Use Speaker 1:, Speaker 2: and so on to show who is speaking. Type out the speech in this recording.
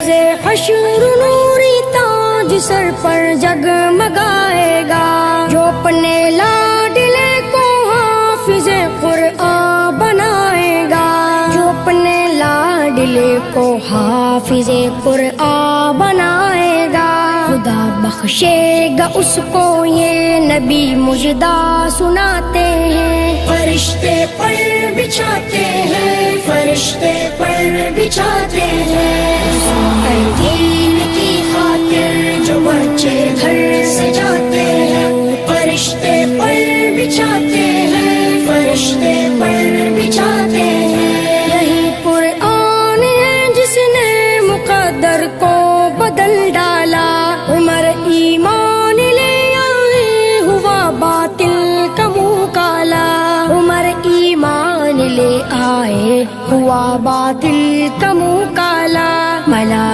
Speaker 1: حشر نوری تاج سر پر جگمگائے گا، جو اپنے لاڈلے کو حافظ قرآن بنائے گا، جو اپنے لاڈلے کو حافظ قرآن بنائے گا، خدا بخشے گا اس کو یہ نبی مژدہ سناتے ہیں۔ فرشتے پر بچھاتے ہیں، فرشتے پر بچھاتے ہیں، دین کی خاطر جو بچے گھر سے جاتے ہیں، فرشتے پر بچھاتے ہیں، فرشتے پر بچھاتے ہیں۔ یہی قرآن ہے جس نے مقدر کو بدل ڈالا، عمر ایمان لے آئے ہوا باطل کا منہ کالا، عمر ایمان لے آئے ہوا باطل کا منہ کالا، ملا